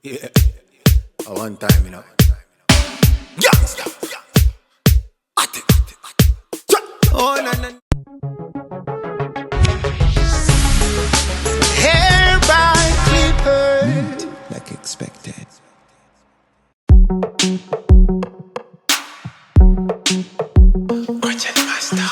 Yeah, a one time, Youngster. Oh, no, no. Hair by Clipper. Like expected. Content Master.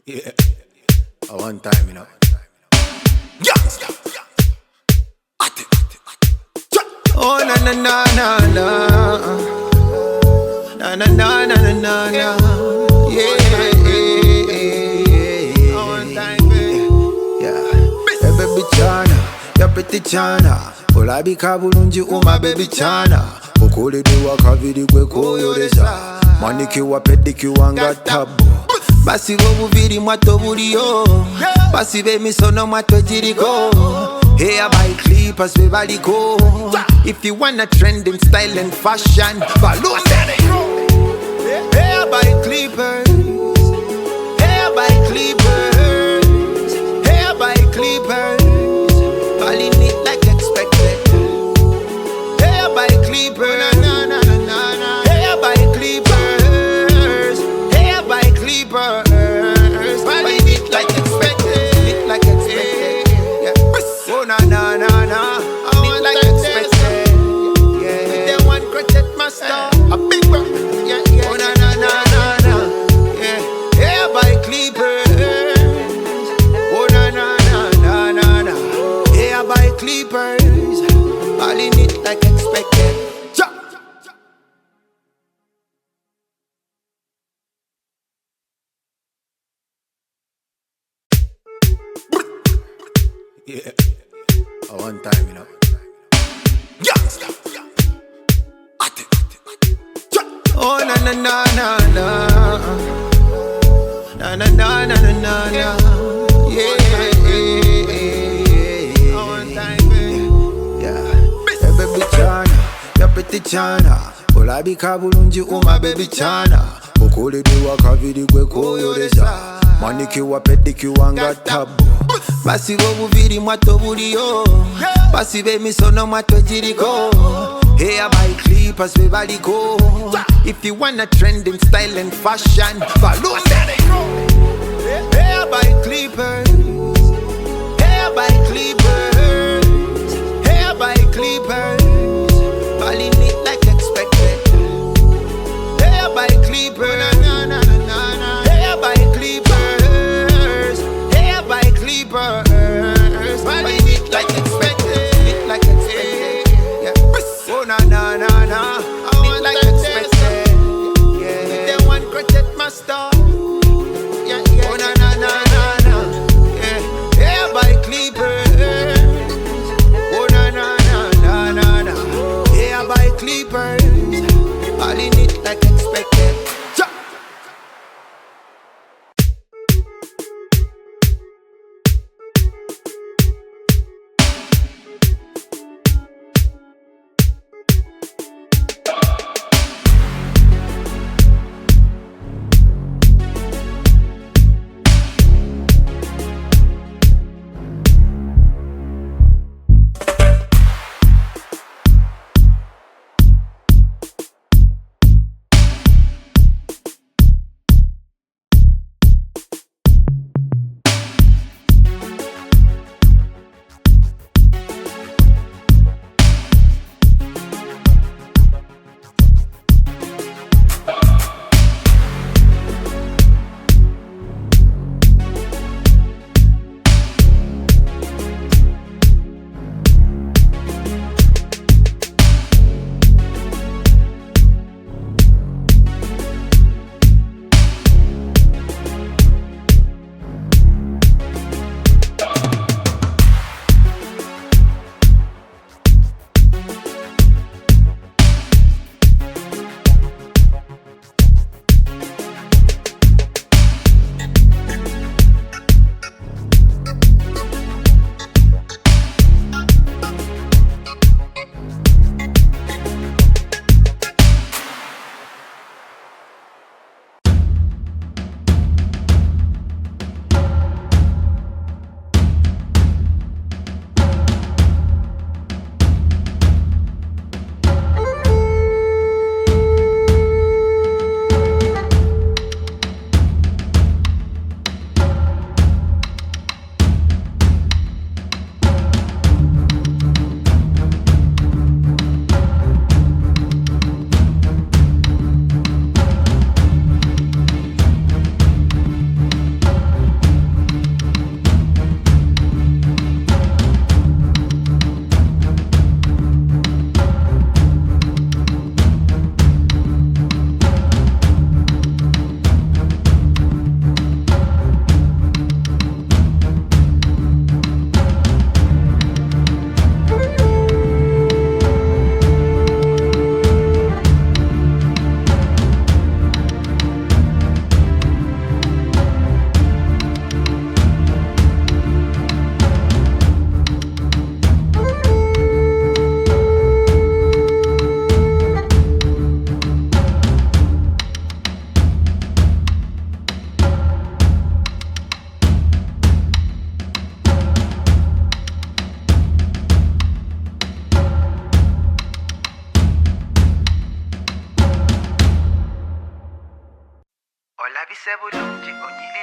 Yeah, a one time, Youngster. Oh, na na na na na. Na na na na na na na. Yeah, one time, baby. Yeah, hey, baby Chana, ya pretty Chana. Olabika bulungi uma baby Chana. Okuliddwa kaviri gwe koyoleza. Manikiwa pedikiwa nga tabu. Basiba obubiri mwato buliyo. Basiba emisono mwato giriko. Hair by Clippers we baliko. If you wanna trend in style and fashion, follow Hair by Clippers. Hair by Clippers. Hair by Clippers. Falling it like expected. Hair by Clippers. Hair by Clippers. Hair by Clippers. Falling it like expected. It like expected. Yeah. Oh na na na na. It like expected. Yeah. With them one crochet master. A big one. Yeah yeah. Oh na na na na na. Yeah. Hair by Clippers. Oh na na na na na na. Hair by Clippers. Falling it like expected. Yeah, a one time, Youngster. Oh na na na na na. Na na na na na na na. Yeah, a one time, baby. Yeah, hey, baby Chana, ya pretty Chana. Olabika bulungi uma baby Chana. Okuliddwa kaviri gwe koyoleza. Manikiwa pedikiwa nga tabu. Basiba obubiri mwato buliyo. Basiba emisono mwato giriko. Hair by Clippers we baliko. If you wanna trend in style and fashion, follow Hair by Clippers.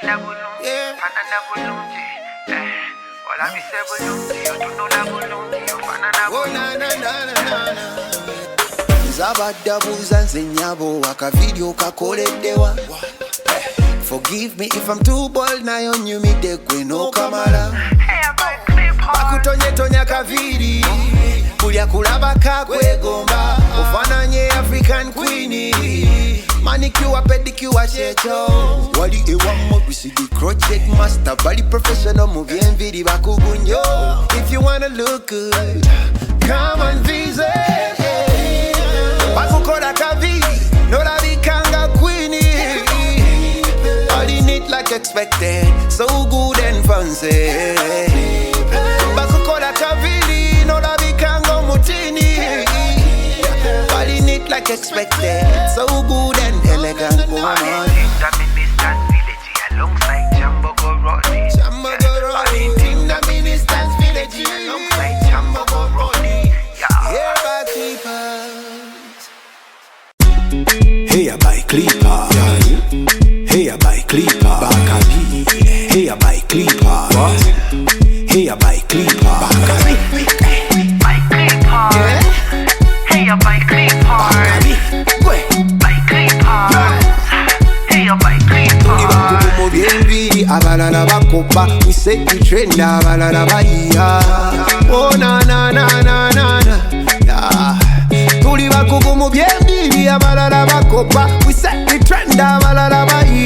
Yeah. Oh, na na na na na. Zabadabuza nzenyabo akavideo kakoleddewa. Forgive me if I'm too bold na yonyu midekwe no kamala. Bakutonye tonya kaviri. Kulya kulaba kakwegomba. Ofananye African queenie. Manicure, pedicure, shecho. Wali ewa we see the crochet master. Bali professional movie and video bakugunyo. If you wanna look good, come and visit. Bakukola kaviri, no la bikanga queenie. All in it like expected, so good and fancy. Bakukola kaviri, no la bikanga mutini. All in it like expected, so good and elegant woman. Alongside Jambo Goroni. Jambo Goroni. In the minister's village Alongside Jambo Goroni. Hair by clippers. Hair by clipper. Hair by clipper. Bakabi. Hair by clipper. Hair by clipper. Bakabi. By clipper. Hair by clipper. Bakabi. By clipper. Hair by clipper. Bienvi, abalala bakopa. We set the trend, abalala baiya. Oh na na na na na na. Tuli bakugumu bienvi, abalala bakopa. We set the trend, abalala baiya.